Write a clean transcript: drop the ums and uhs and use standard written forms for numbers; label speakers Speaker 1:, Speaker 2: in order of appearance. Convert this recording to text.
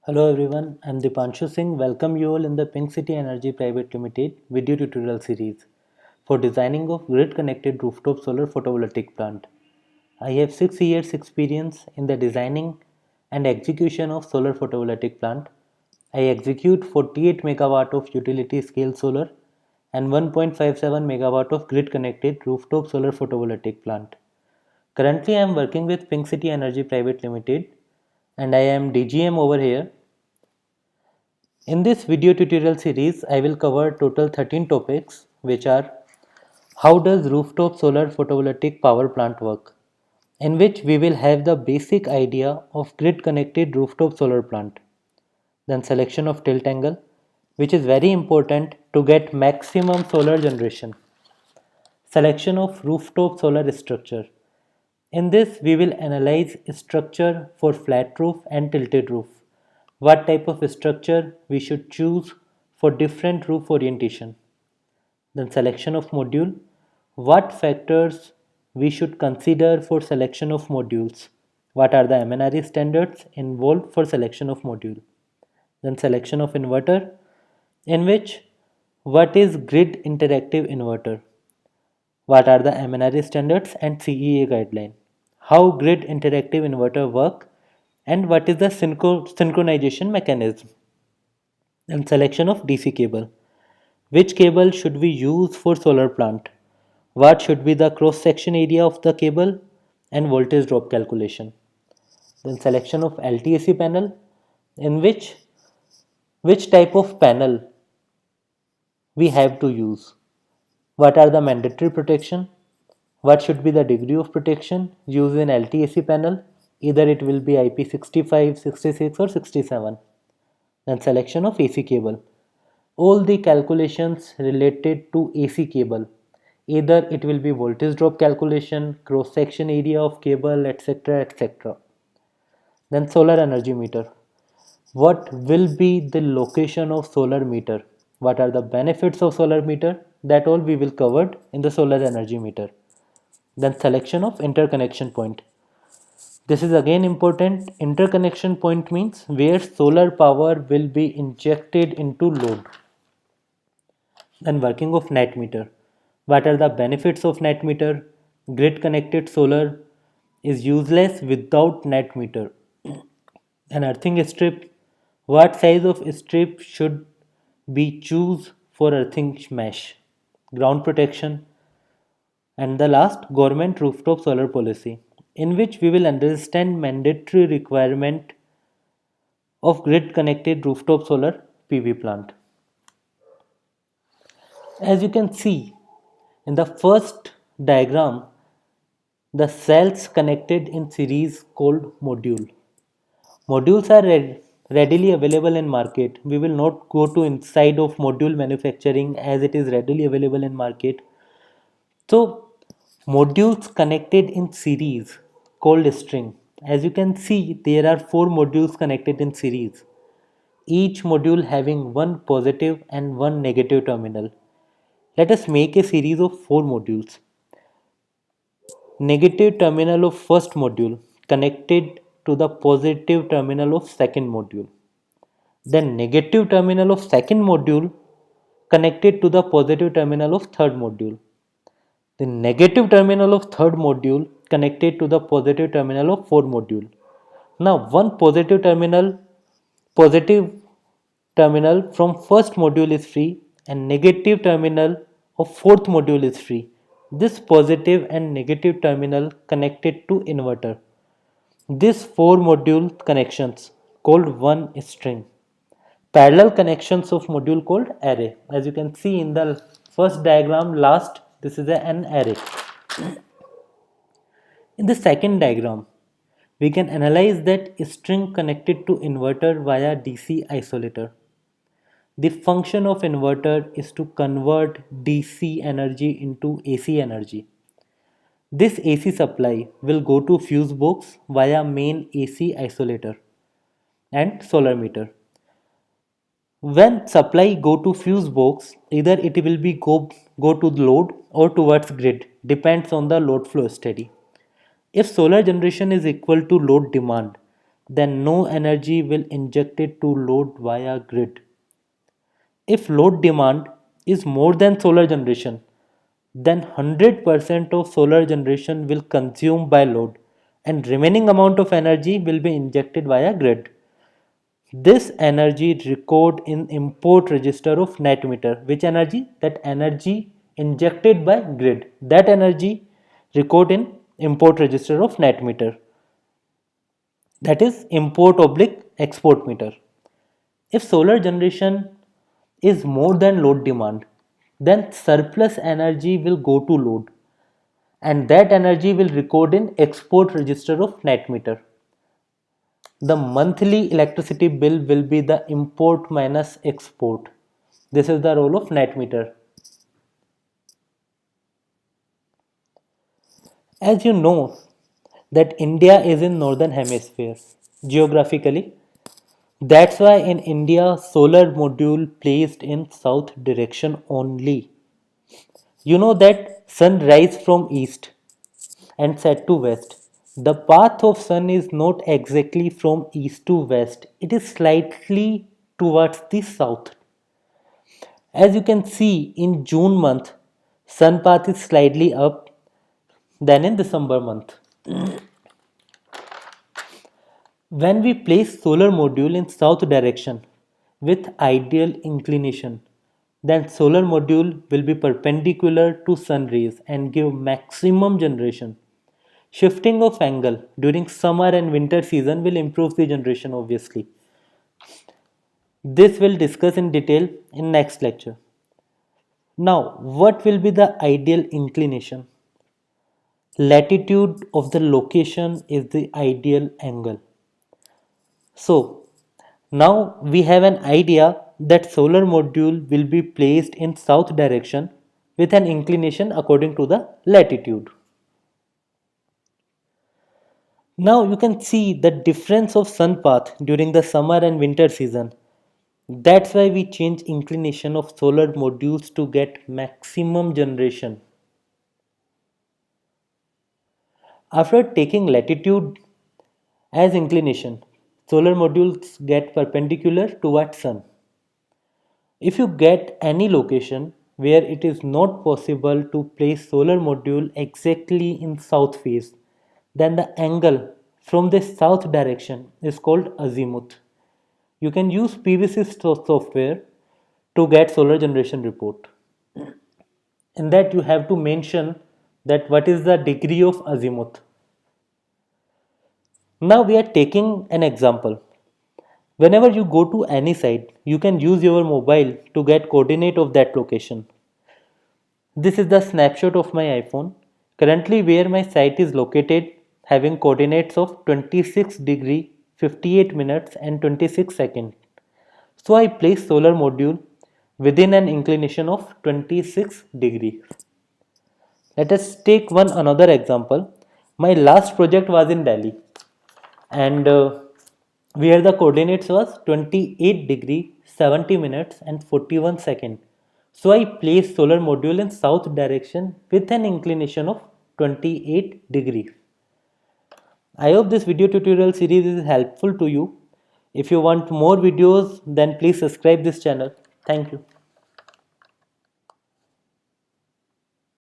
Speaker 1: Hello everyone, I'm Dipanshu Singh. Welcome you all in the Pink City Energy Private Limited video tutorial series for designing of grid connected rooftop solar photovoltaic plant. I have 6 years experience in the designing and execution of solar photovoltaic plant. I execute 48 megawatt of utility scale solar and 1.57 megawatt of grid connected rooftop solar photovoltaic plant. Currently I am working with Pink City Energy Private Limited and I am DGM over here. In this video tutorial series, I will cover total 13 topics which are: how does rooftop solar photovoltaic power plant work, in which we will have the basic idea of grid connected rooftop solar plant. Then selection of tilt angle, which is very important to get maximum solar generation. Selection of rooftop solar structure. In this, we will analyze structure for flat roof and tilted roof. What type of structure we should choose for different roof orientation. Then selection of module. What factors we should consider for selection of modules. What are the MNRE standards involved for selection of module. Then selection of inverter, in which what is grid interactive inverter. What are the MNRE standards and CEA guideline? How grid interactive inverter work and what is the synchronization mechanism? And selection of DC cable. Which cable should we use for solar plant? What should be the cross section area of the cable and voltage drop calculation? Then selection of LTAC panel, in which type of panel we have to use. What are the mandatory protection? What should be the degree of protection used in LTAC panel? Either it will be IP65, 66 or 67. Then selection of AC cable. All the calculations related to AC cable. Either it will be voltage drop calculation, cross section area of cable, etc. etc. Then solar energy meter. What will be the location of solar meter? What are the benefits of solar meter? That all we will cover in the solar energy meter. Then selection of interconnection point. This is again important. Interconnection point means where solar power will be injected into load. Then working of net meter. What are the benefits of net meter? Grid connected solar is useless without net meter. An earthing strip. What size of strip should be choose for earthing mesh? Ground protection. And the last, government rooftop solar policy, in which we will understand mandatory requirement of grid connected rooftop solar PV plant. As you can see in the first diagram, the cells connected in series called module. Modules are readily available in market. We will not go to inside of module manufacturing as it is readily available in market. So modules connected in series called string. As you can see, there are 4 modules connected in series. Each module having one positive and one negative terminal. Let us make a series of 4 modules. Negative terminal of first module connected to the positive terminal of second module. Then negative terminal of second module connected to the positive terminal of third module. The negative terminal of third module connected to the positive terminal of fourth module. Now one positive terminal from first module is free and negative terminal of fourth module is free. This positive and negative terminal connected to inverter. This 4 module connections called one string. Parallel connections of module called array. As you can see in the first diagram last, this is an array. In the second diagram, we can analyze that string connected to inverter via DC isolator. The function of inverter is to convert DC energy into AC energy. This AC supply will go to fuse box via main AC isolator and solar meter. When supply go to fuse box, either it will be go to the load or towards grid, depends on the load flow study. If solar generation is equal to load demand, then no energy will injected to load via grid. If load demand is more than solar generation, then 100% of solar generation will consume by load and remaining amount of energy will be injected via grid. This energy record in import register of net meter. Which energy? That energy injected by grid. That energy record in import register of net meter. That is import oblique export meter. If solar generation is more than load demand, then surplus energy will go to load and that energy will record in export register of net meter. The monthly electricity bill will be the import minus export. This is the role of net meter. As you know that India is in northern hemisphere geographically. That's why in India solar module placed in south direction only. You know that sun rise from east and set to west. The path of sun is not exactly from east to west. It is slightly towards the south. As you can see in June month, sun path is slightly up than in December month. When we place solar module in south direction with ideal inclination, then solar module will be perpendicular to sun rays and give maximum generation. Shifting of angle during summer and winter season will improve the generation obviously. This will discuss in detail in next lecture. Now, what will be the ideal inclination? Latitude of the location is the ideal angle. So, now we have an idea that solar module will be placed in south direction with an inclination according to the latitude. Now you can see the difference of sun path during the summer and winter season. That's why we change inclination of solar modules to get maximum generation. After taking latitude as inclination, solar modules get perpendicular towards sun. If you get any location where it is not possible to place solar module exactly in south face, then the angle from the south direction is called azimuth. You can use PVC software to get solar generation report. In that you have to mention that what is the degree of azimuth. Now we are taking an example. Whenever you go to any site, you can use your mobile to get coordinate of that location. This is the snapshot of my iPhone. Currently where my site is located having coordinates of 26 degree, 58 minutes and 26 seconds. So I place solar module within an inclination of 26 degree. Let us take one another example. My last project was in Delhi and where the coordinates was 28 degree, 70 minutes and 41 seconds. So I placed solar module in south direction with an inclination of 28 degrees. I hope this video tutorial series is helpful to you. If you want more videos then please subscribe this channel. Thank you.